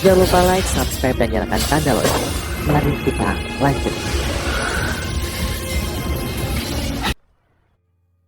Jangan lupa like, subscribe, dan nyalakan tanda lonceng. Mari kita lanjut.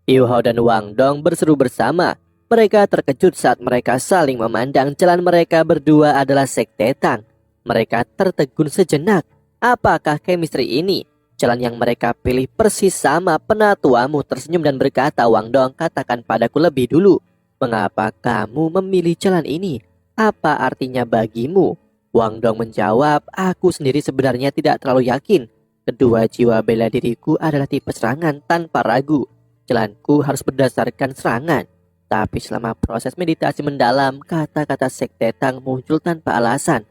Yu Hao dan Wang Dong berseru bersama. Mereka terkejut saat mereka saling memandang. Jalan mereka berdua adalah sekte Tang. Mereka tertegun sejenak. Apakah chemistry ini? Jalan yang mereka pilih persis sama. Penatuamu tersenyum dan berkata, Wang Dong, katakan padaku lebih dulu. Mengapa kamu memilih jalan ini? Apa artinya bagimu? Wang Dong menjawab, aku sendiri sebenarnya tidak terlalu yakin. Kedua jiwa bela diriku adalah tipe serangan tanpa ragu. Jalanku harus berdasarkan serangan. Tapi selama proses meditasi mendalam, kata-kata sekte Tang muncul tanpa alasan.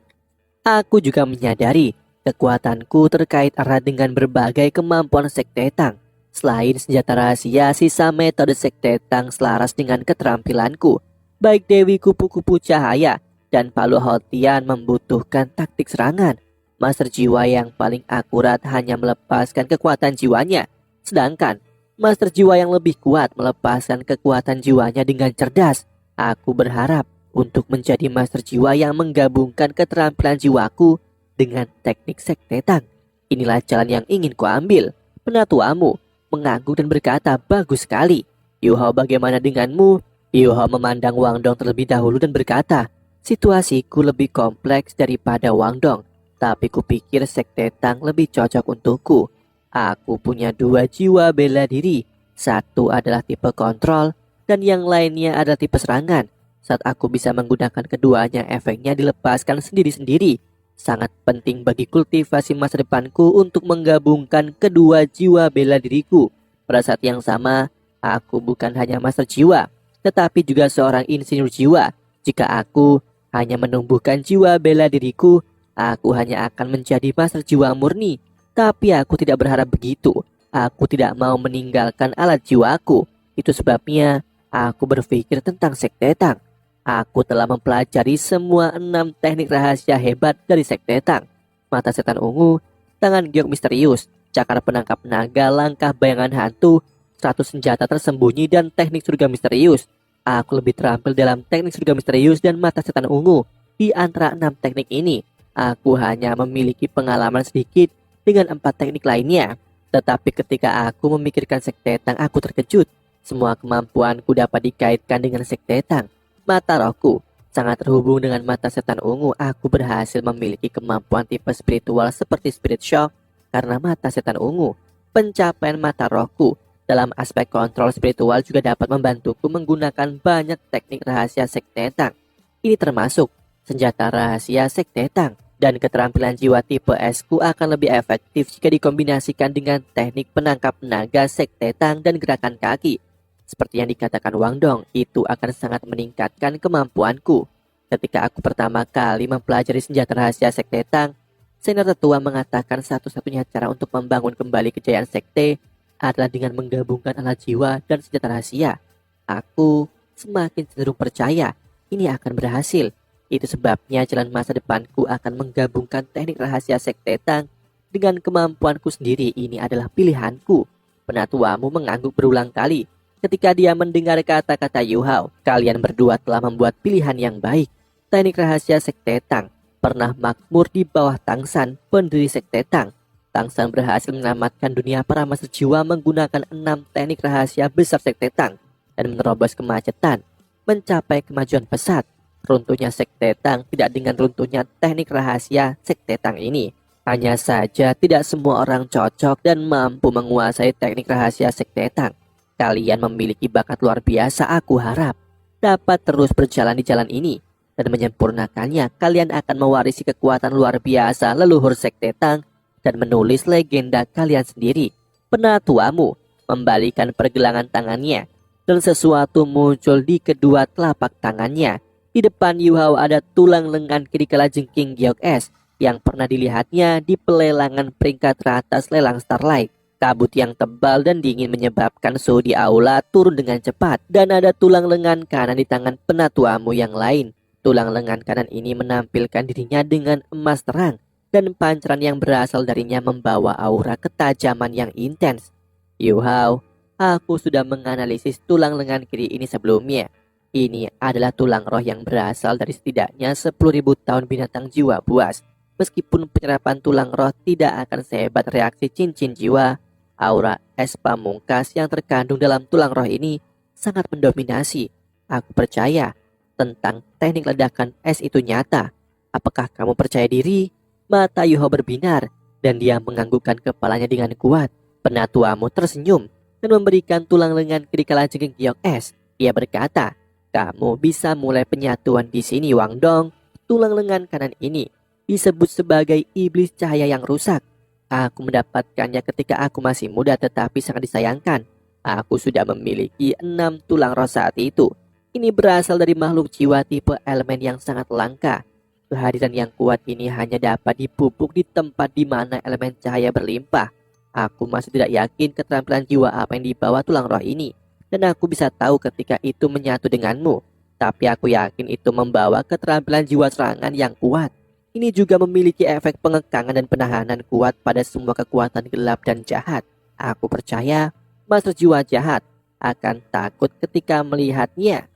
Aku juga menyadari kekuatanku terkait erat dengan berbagai kemampuan sekte Tang. Selain senjata rahasia, sisa metode sekte Tang selaras dengan keterampilanku. Baik Dewi Kupu-Kupu Cahaya dan Palu Hotian membutuhkan taktik serangan. Master jiwa yang paling akurat hanya melepaskan kekuatan jiwanya. Sedangkan Master jiwa yang lebih kuat melepaskan kekuatan jiwanya dengan cerdas. Aku berharap untuk menjadi master jiwa yang menggabungkan keterampilan jiwaku dengan teknik sekte Tang. Inilah jalan yang ingin kuambil. Penatuamu mengangguk dan berkata, bagus sekali. Yu Hao, bagaimana denganmu? Yu Hao memandang Wang Dong terlebih dahulu dan berkata, situasiku lebih kompleks daripada Wang Dong, tapi kupikir sekte Tang lebih cocok untukku. Aku punya dua jiwa bela diri. Satu adalah tipe kontrol dan yang lainnya adalah tipe serangan. Saat aku bisa menggunakan keduanya, efeknya dilepaskan sendiri-sendiri. Sangat penting bagi kultivasi masa depanku untuk menggabungkan kedua jiwa bela diriku. Pada saat yang sama, aku bukan hanya master jiwa, tetapi juga seorang insinyur jiwa. Jika aku hanya menumbuhkan jiwa bela diriku, aku hanya akan menjadi master jiwa murni. Tapi aku tidak berharap begitu. Aku tidak mau meninggalkan alat jiwaku. Itu sebabnya aku berpikir tentang sekte Tang. Aku telah mempelajari semua 6 teknik rahasia hebat dari sekte Tang. Mata setan ungu, tangan giok misterius, cakar penangkap naga, langkah bayangan hantu, 100 senjata tersembunyi, dan teknik surga misterius. Aku lebih terampil dalam teknik surga misterius dan mata setan ungu. Di antara 6 teknik ini, aku hanya memiliki pengalaman sedikit dengan 4 teknik lainnya. Tetapi ketika aku memikirkan sekte Tang, aku terkejut. Semua kemampuanku dapat dikaitkan dengan sekte Tang. Mata rohku sangat terhubung dengan mata setan ungu. Aku berhasil memiliki kemampuan tipe spiritual seperti spirit shock karena mata setan ungu. Pencapaian mata rohku dalam aspek kontrol spiritual juga dapat membantuku menggunakan banyak teknik rahasia sekte Tang. Ini termasuk senjata rahasia sekte Tang. Dan keterampilan jiwa tipe S ku akan lebih efektif jika dikombinasikan dengan teknik penangkap naga sekte Tang dan gerakan kaki. Seperti yang dikatakan Wang Dong, itu akan sangat meningkatkan kemampuanku. Ketika aku pertama kali mempelajari senjata rahasia sekte Tang, senior tetua mengatakan satu-satunya cara untuk membangun kembali kejayaan sekte adalah dengan menggabungkan alat jiwa dan senjata rahasia. Aku semakin cenderung percaya ini akan berhasil. Itu sebabnya jalan masa depanku akan menggabungkan teknik rahasia sekte Tang dengan kemampuanku sendiri. Ini adalah pilihanku. Penatuamu mengangguk berulang kali ketika dia mendengar kata-kata Yu Hao. Kalian berdua telah membuat pilihan yang baik. Teknik rahasia sekte Tang pernah makmur di bawah Tang San, pendiri sekte Tang. Tang San berhasil menyelamatkan dunia para master jiwa menggunakan 6 teknik rahasia besar sekte Tang dan menerobos kemacetan, mencapai kemajuan pesat. Runtuhnya sekte Tang tidak dengan runtuhnya teknik rahasia sekte Tang ini. Hanya saja tidak semua orang cocok dan mampu menguasai teknik rahasia sekte Tang. Kalian memiliki bakat luar biasa. Aku harap dapat terus berjalan di jalan ini dan menyempurnakannya. Kalian akan mewarisi kekuatan luar biasa leluhur sekte Tang dan menulis legenda kalian sendiri. Penatuamu membalikan pergelangan tangannya dan sesuatu muncul di kedua telapak tangannya. Di depan Yu Hao ada tulang lengan kiri kalajengking giok es yang pernah dilihatnya di pelelangan peringkat teratas lelang Starlight. Kabut yang tebal dan dingin menyebabkan suhu di aula turun dengan cepat. Dan ada tulang lengan kanan di tangan penatuamu yang lain. Tulang lengan kanan ini menampilkan dirinya dengan emas terang, dan pancaran yang berasal darinya membawa aura ketajaman yang intens. Yu Hao, aku sudah menganalisis tulang lengan kiri ini sebelumnya. Ini adalah tulang roh yang berasal dari setidaknya 10.000 tahun binatang jiwa buas. Meskipun penyerapan tulang roh tidak akan sehebat reaksi cincin jiwa, aura es pamungkas yang terkandung dalam tulang roh ini sangat mendominasi. Aku percaya tentang teknik ledakan es itu nyata. Apakah kamu percaya diri? Mata Yuho berbinar dan dia menganggukkan kepalanya dengan kuat. Penatuamu tersenyum dan memberikan tulang lengan kiri kalajengking giok es. Dia berkata, kamu bisa mulai penyatuan di sini, Wang Dong. Tulang lengan kanan ini disebut sebagai iblis cahaya yang rusak. Aku mendapatkannya ketika aku masih muda tetapi sangat disayangkan. Aku sudah memiliki 6 tulang roh saat itu. Ini berasal dari makhluk jiwa tipe elemen yang sangat langka. Kehadiran yang kuat ini hanya dapat dipupuk di tempat di mana elemen cahaya berlimpah. Aku masih tidak yakin keterampilan jiwa apa yang dibawa tulang roh ini. Dan aku bisa tahu ketika itu menyatu denganmu. Tapi aku yakin itu membawa keterampilan jiwa serangan yang kuat. Ini juga memiliki efek pengekangan dan penahanan kuat pada semua kekuatan gelap dan jahat. Aku percaya Master Jiwa Jahat akan takut ketika melihatnya.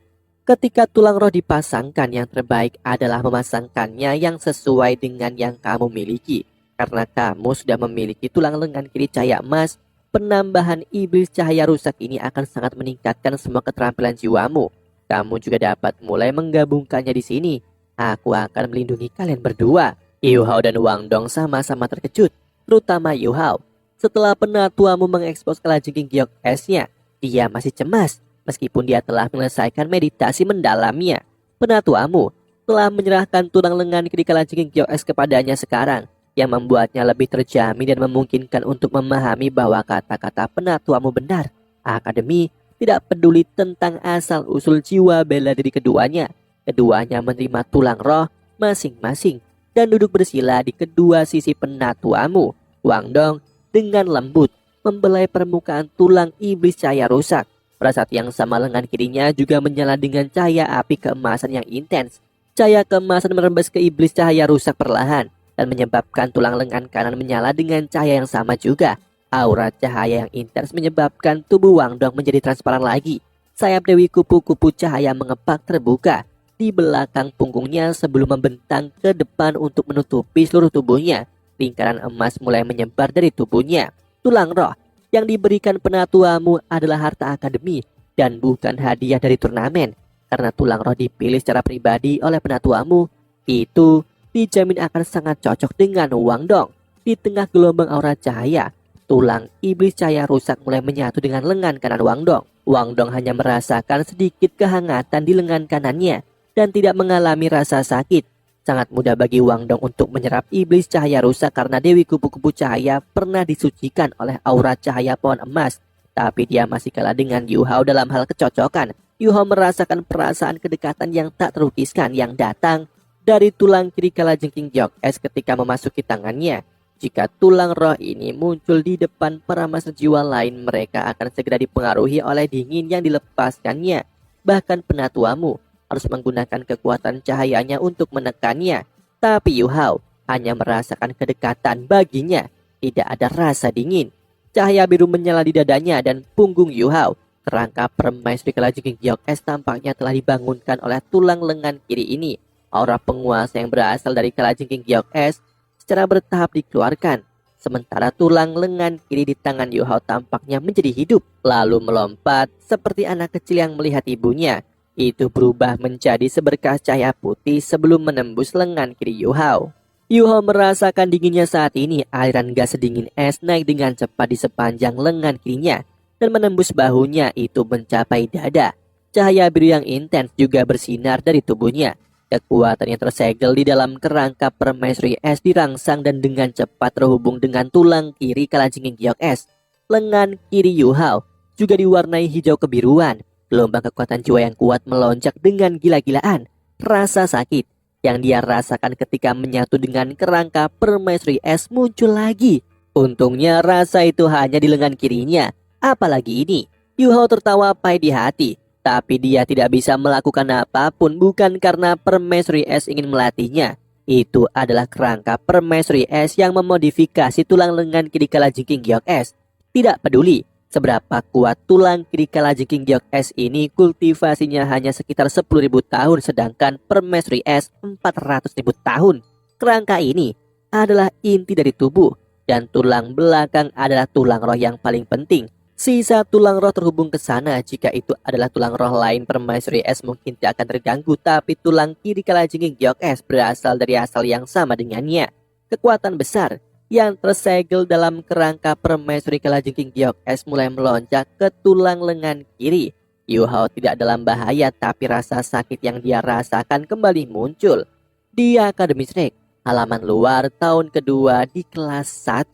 Ketika tulang roh dipasangkan, yang terbaik adalah memasangkannya yang sesuai dengan yang kamu miliki. Karena kamu sudah memiliki tulang lengan kiri cahaya emas, penambahan iblis cahaya rusak ini akan sangat meningkatkan semua keterampilan jiwamu. Kamu juga dapat mulai menggabungkannya di sini. Aku akan melindungi kalian berdua. Yu Hao dan Wang Dong sama-sama terkejut, terutama Yu Hao. Setelah penatuamu mengekspos kalajengking giok esnya, dia masih cemas. Meskipun dia telah menyelesaikan meditasi mendalamnya, penatuamu telah menyerahkan tulang lengan kiri kalajengking giok es kepadanya sekarang, yang membuatnya lebih terjamin dan memungkinkan untuk memahami bahwa kata-kata penatuamu benar. Akademi tidak peduli tentang asal-usul jiwa bela diri keduanya. Keduanya menerima tulang roh masing-masing dan duduk bersila di kedua sisi penatuamu. Wang Dong dengan lembut membelai permukaan tulang iblis cahaya rusak. Pada saat yang sama lengan kirinya juga menyala dengan cahaya api keemasan yang intens. Cahaya keemasan merembes ke iblis cahaya rusak perlahan dan menyebabkan tulang lengan kanan menyala dengan cahaya yang sama juga. Aura cahaya yang intens menyebabkan tubuh Wang Dong menjadi transparan lagi. Sayap Dewi kupu-kupu cahaya mengepak terbuka di belakang punggungnya sebelum membentang ke depan untuk menutupi seluruh tubuhnya. Lingkaran emas mulai menyebar dari tubuhnya. Tulang roh yang diberikan penatuamu adalah harta akademi dan bukan hadiah dari turnamen. Karena tulang roh dipilih secara pribadi oleh penatuamu, itu dijamin akan sangat cocok dengan Wang Dong. Di tengah gelombang aura cahaya, tulang iblis cahaya rusak mulai menyatu dengan lengan kanan Wang Dong. Wang Dong hanya merasakan sedikit kehangatan di lengan kanannya dan tidak mengalami rasa sakit. Sangat mudah bagi Wang Dong untuk menyerap iblis cahaya rusak karena Dewi kupu-kupu cahaya pernah disucikan oleh aura cahaya pohon emas. Tapi dia masih kalah dengan Yu Hao dalam hal kecocokan. Yu Hao merasakan perasaan kedekatan yang tak terlukiskan yang datang dari tulang kiri kalajengking giok es ketika memasuki tangannya. Jika tulang roh ini muncul di depan para master jiwa lain, mereka akan segera dipengaruhi oleh dingin yang dilepaskannya. Bahkan penatuamu harus menggunakan kekuatan cahayanya untuk menekannya. Tapi Yu Hao hanya merasakan kedekatan baginya. Tidak ada rasa dingin. Cahaya biru menyala di dadanya dan punggung Yu Hao. Kerangka permaisuri kalajengking giok es tampaknya telah dibangunkan oleh tulang lengan kiri ini. Aura penguasa yang berasal dari kalajengking giok es secara bertahap dikeluarkan. Sementara tulang lengan kiri di tangan Yu Hao tampaknya menjadi hidup. Lalu melompat seperti anak kecil yang melihat ibunya. Itu berubah menjadi seberkas cahaya putih sebelum menembus lengan kiri Yu Hao. Yu Hao merasakan dinginnya saat ini. Aliran gas sedingin es naik dengan cepat di sepanjang lengan kirinya dan menembus bahunya itu mencapai dada. Cahaya biru yang intens juga bersinar dari tubuhnya. Kekuatan yang tersegel di dalam kerangka permaisuri es dirangsang dan dengan cepat terhubung dengan tulang kiri kalajengking giok es. Lengan kiri Yu Hao juga diwarnai hijau kebiruan. Gelombang kekuatan jiwa yang kuat melonjak dengan gila-gilaan. Rasa sakit yang dia rasakan ketika menyatu dengan kerangka permaisuri es muncul lagi. Untungnya rasa itu hanya di lengan kirinya. Apalagi ini, Yu Hao tertawa pahit di hati. Tapi dia tidak bisa melakukan apapun bukan karena permaisuri es ingin melatihnya. Itu adalah kerangka permaisuri es yang memodifikasi tulang lengan kiri kalajengking giok es. Tidak peduli Seberapa kuat tulang kiri kalajengking giok es ini, kultivasinya hanya sekitar 10.000 tahun, sedangkan permaisuri es 400.000 tahun. Kerangka ini adalah inti dari tubuh, dan tulang belakang adalah tulang roh yang paling penting. Sisa tulang roh terhubung ke sana. Jika itu adalah tulang roh lain, permaisuri es mungkin tidak akan terganggu, tapi tulang kiri kalajengking giok es berasal dari asal yang sama dengannya. Kekuatan besar yang tersegel dalam kerangka permaisuri kalajengking giok es mulai melonjak ke tulang lengan kiri. Yu Hao tidak dalam bahaya, tapi rasa sakit yang dia rasakan kembali muncul. Di Akademi Shrek, halaman luar, tahun kedua di kelas 1.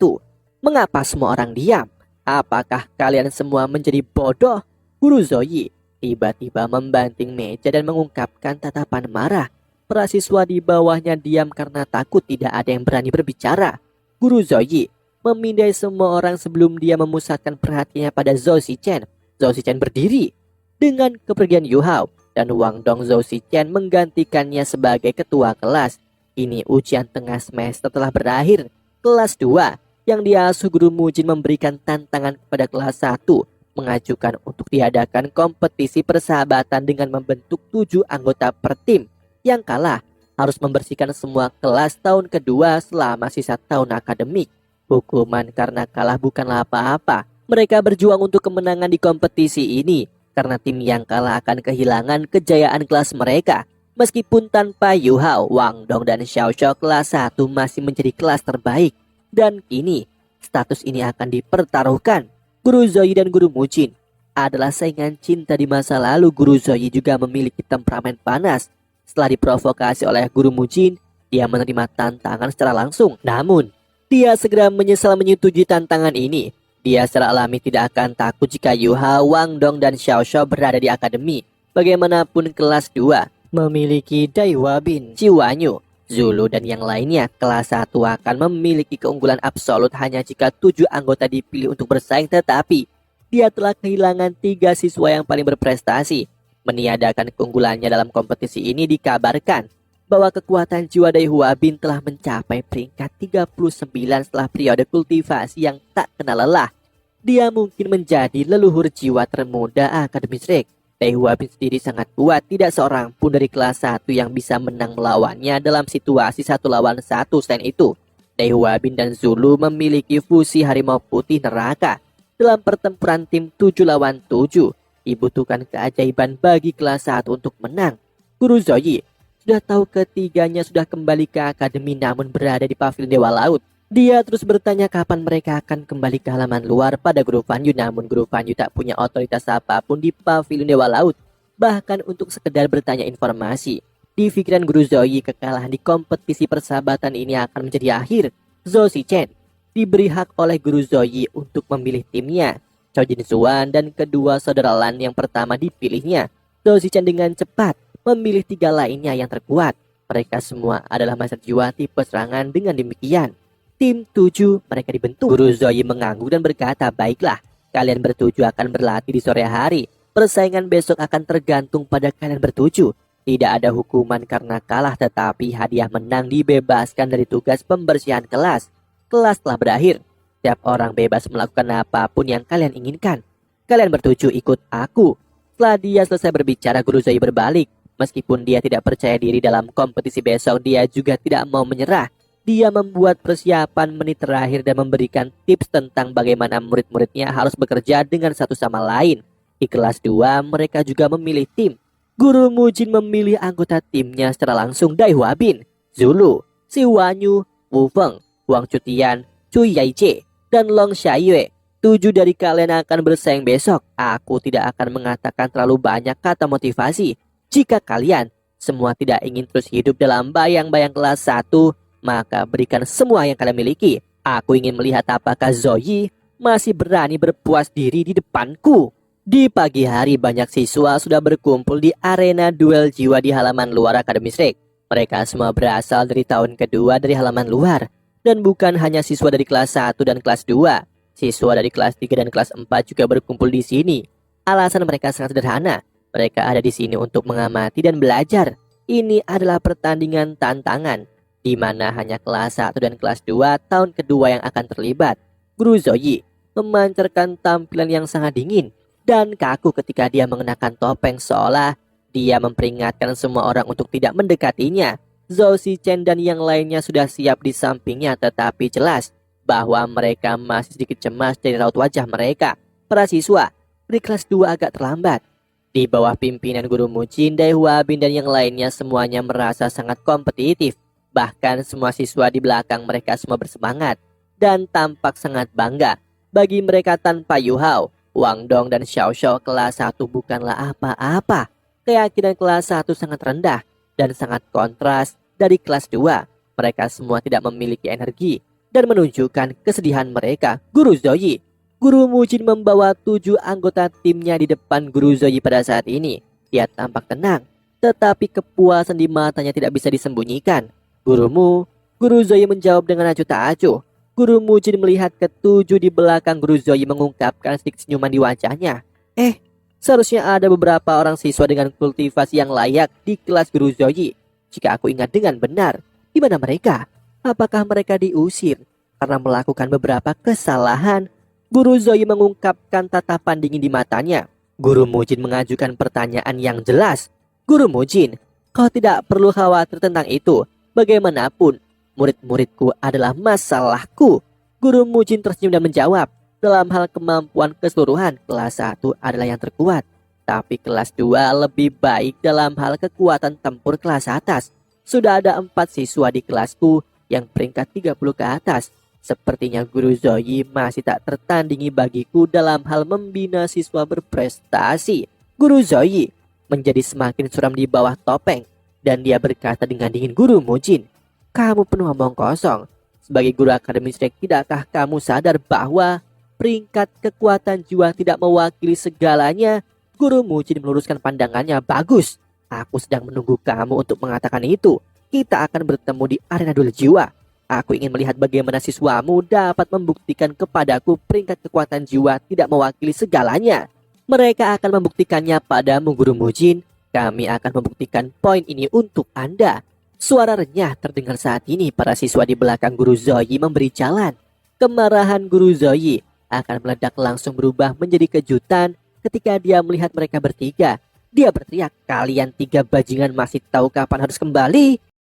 Mengapa semua orang diam? Apakah kalian semua menjadi bodoh? Guru Zoyi tiba-tiba membanting meja dan mengungkapkan tatapan marah. Para siswa di bawahnya diam karena takut tidak ada yang berani berbicara. Guru Zoyi memindai semua orang sebelum dia memusatkan perhatiannya pada Zhou Shichen. Zhou Shichen berdiri. Dengan kepergian Yu Hao dan Wang Dong, Zhou Shichen menggantikannya sebagai ketua kelas. Ini ujian tengah semester telah berakhir. Kelas 2 yang diasuh Guru Mujin memberikan tantangan kepada kelas 1, mengajukan untuk diadakan kompetisi persahabatan dengan membentuk 7 anggota per tim. Yang kalah harus membersihkan semua kelas tahun kedua selama sisa tahun akademik. Hukuman karena kalah bukanlah apa-apa. Mereka berjuang untuk kemenangan di kompetisi ini, karena tim yang kalah akan kehilangan kejayaan kelas mereka. Meskipun tanpa Yu Hao, Wang Dong, dan Xiao Xiao, kelas 1 masih menjadi kelas terbaik. Dan kini, status ini akan dipertaruhkan. Guru Zoyi dan Guru Mujin adalah saingan cinta di masa lalu. Guru Zoyi juga memiliki temperamen panas. Setelah diprovokasi oleh Guru Mujin, dia menerima tantangan secara langsung. Namun, dia segera menyesal menyetujui tantangan ini. Dia secara alami tidak akan takut jika Yu Hao, Wang Dong, dan Xiao Xiao berada di akademi. Bagaimanapun kelas 2 memiliki Dai Huabin, Qi Wanyu, Zulu, dan yang lainnya. Kelas 1 akan memiliki keunggulan absolut hanya jika 7 anggota dipilih untuk bersaing, tetapi dia telah kehilangan 3 siswa yang paling berprestasi. Meniadakan keunggulannya dalam kompetisi ini dikabarkan bahwa kekuatan jiwa Dai Huabin telah mencapai peringkat 39 setelah periode kultivasi yang tak kenal lelah. Dia mungkin menjadi leluhur jiwa termuda Akademi Shrek. Dai Huabin sendiri sangat kuat, tidak seorang pun dari kelas 1 yang bisa menang melawannya dalam situasi 1 lawan 1. Selain itu, Dai Huabin dan Zulu memiliki fusi harimau putih neraka. Dalam pertempuran tim 7 lawan 7, dibutuhkan keajaiban bagi kelas 1 untuk menang. Guru Zoyi sudah tahu ketiganya sudah kembali ke akademi namun berada di pavilion Dewa Laut. Dia terus bertanya kapan mereka akan kembali ke halaman luar pada Guru Fan Yu, namun Guru Fan Yu tak punya otoritas apapun di pavilion Dewa Laut, bahkan untuk sekedar bertanya informasi. Di pikiran Guru Zoyi, kekalahan di kompetisi persahabatan ini akan menjadi akhir. Zhou Shichen diberi hak oleh Guru Zoyi untuk memilih timnya. Chou Jin Xuan dan kedua saudara Lan yang pertama dipilihnya. Zhou Shichen dengan cepat memilih 3 lainnya yang terkuat. Mereka semua adalah master jiwa tipe serangan. Dengan demikian, tim 7 mereka dibentuk. Guru Zoyi mengangguk dan berkata, baiklah, kalian bertujuh akan berlatih di sore hari. Persaingan besok akan tergantung pada kalian bertujuh. Tidak ada hukuman karena kalah, tetapi hadiah menang dibebaskan dari tugas pembersihan kelas. Kelas telah berakhir. Setiap orang bebas melakukan apapun yang kalian inginkan. Kalian bertujuh ikut aku. Setelah dia selesai berbicara, Guru Zoyi berbalik. Meskipun dia tidak percaya diri dalam kompetisi besok, dia juga tidak mau menyerah. Dia membuat persiapan menit terakhir dan memberikan tips tentang bagaimana murid-muridnya harus bekerja dengan satu sama lain. Di kelas 2, mereka juga memilih tim. Guru Mujin memilih anggota timnya secara langsung. Dai Huabin, Zulu, Qi Wanyu, Wu Feng, Wang Chutian, Cui Yaijie, dan Long Xiayue. 7 dari kalian akan bersaing besok. Aku tidak akan mengatakan terlalu banyak kata motivasi. Jika kalian semua tidak ingin terus hidup dalam bayang-bayang kelas 1, maka berikan semua yang kalian miliki. Aku ingin melihat apakah Zoyi masih berani berpuas diri di depanku. Di pagi hari, banyak siswa sudah berkumpul di arena duel jiwa di halaman luar Akademi Shrek. Mereka semua berasal dari tahun kedua dari halaman luar. Dan bukan hanya siswa dari kelas 1 dan kelas 2. Siswa dari kelas 3 dan kelas 4 juga berkumpul di sini. Alasan mereka sangat sederhana. Mereka ada di sini untuk mengamati dan belajar. Ini adalah pertandingan tantangan, di mana hanya kelas 1 dan kelas 2 tahun kedua yang akan terlibat. Guru Zoyi memancarkan tampilan yang sangat dingin dan kaku ketika dia mengenakan topeng, seolah dia memperingatkan semua orang untuk tidak mendekatinya. Zhou Zichen dan yang lainnya sudah siap di sampingnya, tetapi jelas bahwa mereka masih sedikit cemas dari raut wajah mereka. Para siswa di kelas 2 agak terlambat. Di bawah pimpinan Guru Mujin, Dai Huabin dan yang lainnya semuanya merasa sangat kompetitif. Bahkan semua siswa di belakang mereka semua bersemangat dan tampak sangat bangga. Bagi mereka tanpa Yu Hao, Wang Dong dan Xiao Xiao, kelas 1 bukanlah apa-apa. Keyakinan kelas 1 sangat rendah dan sangat kontras dari kelas 2. Mereka semua tidak memiliki energi dan menunjukkan kesedihan mereka. Guru Zoyi, Guru Mujin membawa 7 anggota timnya di depan Guru Zoyi pada saat ini. Dia tampak tenang, tetapi kepuasan di matanya tidak bisa disembunyikan. Gurumu, Guru Zoyi menjawab dengan acuh tak acuh. Guru Mujin melihat ketujuh di belakang Guru Zoyi mengungkapkan sedikit senyuman di wajahnya. Seharusnya ada beberapa orang siswa dengan kultivasi yang layak di kelas Guru Zoyi. Jika aku ingat dengan benar, di mana mereka? Apakah mereka diusir karena melakukan beberapa kesalahan? Guru Zoyi mengungkapkan tatapan dingin di matanya. Guru Mujin mengajukan pertanyaan yang jelas. Guru Mujin, kau tidak perlu khawatir tentang itu. Bagaimanapun, murid-muridku adalah masalahku. Guru Mujin tersenyum dan menjawab. Dalam hal kemampuan keseluruhan, kelas 1 adalah yang terkuat. Tapi kelas 2 lebih baik dalam hal kekuatan tempur kelas atas. Sudah ada 4 siswa di kelasku yang peringkat 30 ke atas. Sepertinya Guru Zoyi masih tak tertandingi bagiku dalam hal membina siswa berprestasi. Guru Zoyi menjadi semakin suram di bawah topeng. Dan dia berkata dengan dingin, Guru Mujin, kamu penuh omong kosong. Sebagai guru akademi Shrek, tidakkah kamu sadar bahwa peringkat kekuatan jiwa tidak mewakili segalanya? Guru Mujin meluruskan pandangannya. Bagus, aku sedang menunggu kamu untuk mengatakan itu. Kita akan bertemu di arena duel jiwa. Aku ingin melihat bagaimana siswamu dapat membuktikan kepadaku peringkat kekuatan jiwa tidak mewakili segalanya. Mereka akan membuktikannya padamu, Guru Mujin. Kami akan membuktikan poin ini untuk Anda. Suara renyah terdengar saat ini. Para siswa di belakang Guru Zoyi memberi jalan. Kemarahan Guru Zoyi akan meledak langsung berubah menjadi kejutan ketika dia melihat mereka bertiga. Dia berteriak, kalian 3 bajingan masih tahu kapan harus kembali?